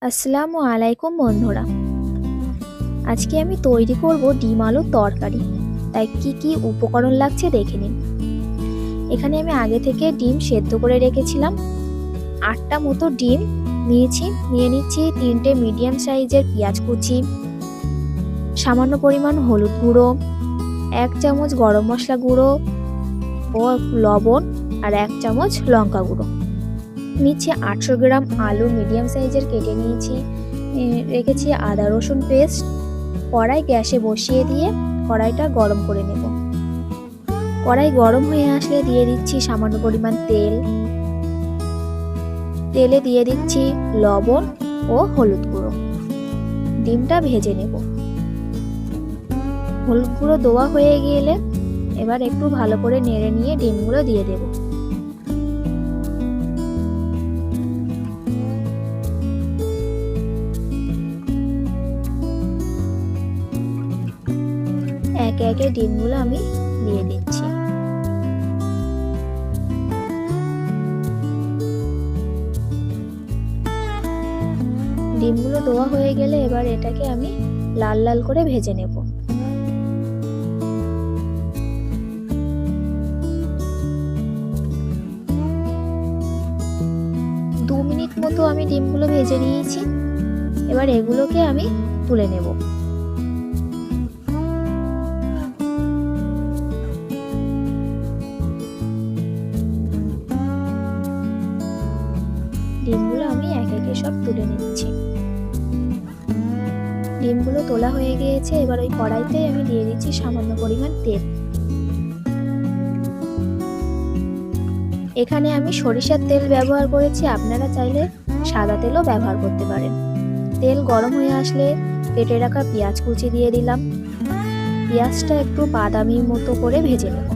আসসালামু আলাইকুম বন্ধুরা। আজকে আমি তৈরি করব ডিম আলুর তরকারি। তাই কি কি উপকরণ লাগছে দেখে নিন। এখানে আমি আগে থেকে ডিম সেদ্ধ করে রেখেছিলাম। 8টা মতো ডিম নিয়ে নিচ্ছি 3টে মিডিয়াম সাইজের পেঁয়াজ কুচি, সামান্য পরিমাণ হলুদ গুঁড়ো, 1 চামচ গরম মশলা গুঁড়ো ও লবণ আর 1 চামচ লঙ্কা গুঁড়ো। নিচ্ছি 800 গ্রাম আলু মিডিয়াম সাইজের কেটে রেখেছি আদা রসুন পেস্ট। কড়াই গ্যাসে বসিয়ে দিয়ে কড়াইটা গরম করে নেব। কড়াই গরম হয়ে আসলে দিয়ে দিচ্ছি সামান্য পরিমাণ তেলে দিয়ে দিচ্ছি লবণ ও হলুদ গুঁড়ো। ডিমটা ভেজে নেব। হলুদ গুঁড়ো দেওয়া হয়ে গেলে এবার একটু ভালো করে নেড়ে নিয়ে ডিমগুলো দিয়ে দেব। একে একে ডিমগুলো আমি দিয়ে দিচ্ছি। ডিমগুলো দেওয়া হয়ে গেলে এবার এটাকে আমি লাল লাল করে ভেজে নেব। দু মিনিট মতো আমি ডিমগুলো ভেজে নিয়েছি। এবার এগুলোকে আমি তুলে নেব। ডিমগুলো আমি একে একে সব তুলে নিচ্ছি। ডিমগুলো তোলা হয়ে গিয়েছে। এবার ওই কড়াইতে আমি দিয়ে দিচ্ছি সামান্য পরিমাণ তেল। এখানে আমি সরিষার তেল ব্যবহার করেছি, আপনারা চাইলে সাদা তেলও ব্যবহার করতে পারেন। তেল গরম হয়ে আসলে কেটে রাখা পেঁয়াজ কুচি দিয়ে দিলাম। পেঁয়াজটা একটু বাদামি মতো করে ভেজে নেব।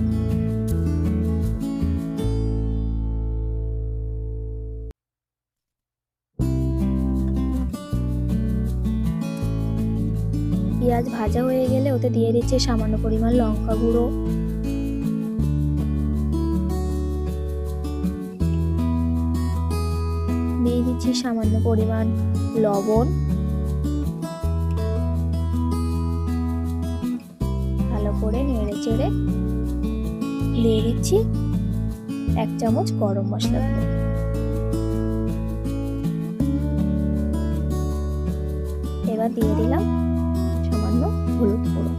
পেঁয়াজ ভাজা হয়ে গেলে ওতে দিয়ে দিচ্ছে সামান্য পরিমাণ লঙ্কা গুঁড়ো, দিয়ে দিচ্ছি সামান্য পরিমাণ লবণ। ভালো করে নেড়ে চেড়ে দিয়ে দিচ্ছি 1 চামচ গরম মশলা গুঁড়ো। এবার দিয়ে দিলাম সামান্য হলুদ গুঁড়ো।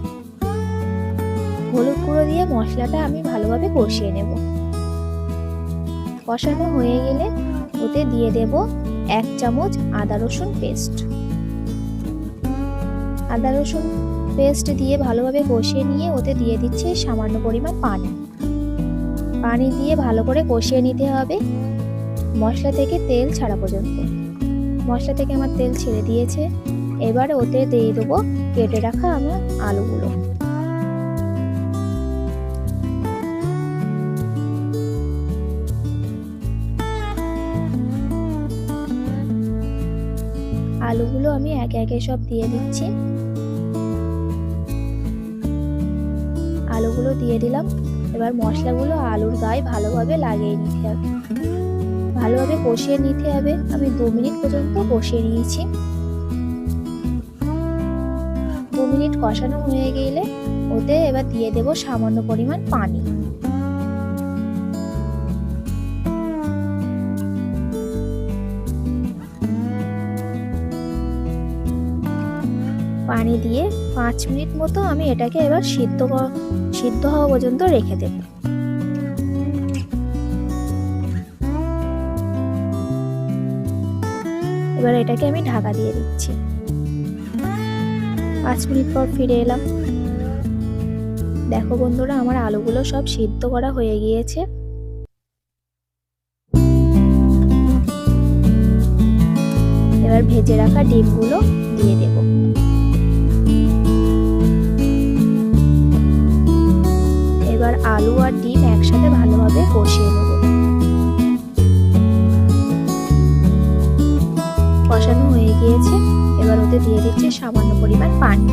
হলুদ গুঁড়ো দিয়ে মশলাটা আমি ভালোভাবে কষিয়ে নেব। কষানো হয়ে গেলে ওতে দিয়ে দেব 1 চামচ আদা রসুন পেস্ট। আদা রসুন পেস্ট দিয়ে ভালোভাবে কষিয়ে নিয়ে ওতে দিয়ে দিচ্ছি সামান্য পরিমাণ পানি দিয়ে ভালো করে কষিয়ে নিতে হবে মশলা থেকে তেল ছাড়া পর্যন্ত। মশলা থেকে আমার তেল ছেড়ে দিয়েছে। এবার ওতে দিয়ে দেবো কেটে রাখা আমার আলুগুলো। আলুগুলো আমি একে একে সব দিয়ে দিচ্ছি। আলুগুলো দিয়ে দিলাম। এবার মশলাগুলো আলুর গায়ে ভালোভাবে লাগিয়ে নিতে হবে, ভালোভাবে কষিয়ে নিতে হবে। আমি 2 মিনিট পর্যন্ত কষিয়ে নিয়েছি। 2 মিনিট কষানো হয়ে গেলে ওতে এবার দিয়ে দেব সামান্য পরিমাণ পানি। পানি দিয়ে 5 মিনিট মতো আমি এটাকে এবার সিদ্ধ হওয়া পর্যন্ত রেখে দেব। এবার এটাকে আমি ঢাকা দিয়ে দিচ্ছি। 5 মিনিট পর ফিরে এলাম। দেখো বন্ধুরা, আমার আলুগুলো সব সিদ্ধ করা হয়ে গিয়েছে। এবার ভেজে রাখা ডিমগুলো দিয়ে দেব। এবার আলু আর ডিম একসাথে ভালোভাবে কষিয়ে নেব। কষানো হয়ে গিয়েছে। এবার ওতে দিয়ে দিচ্ছি সামান্য পরিমাণ পানি।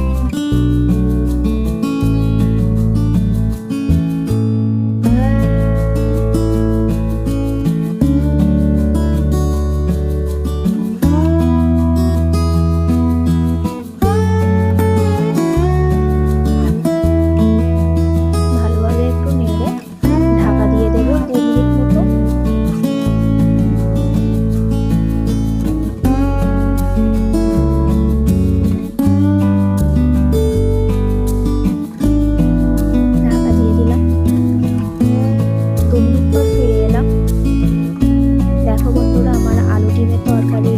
ডিমের তরকারি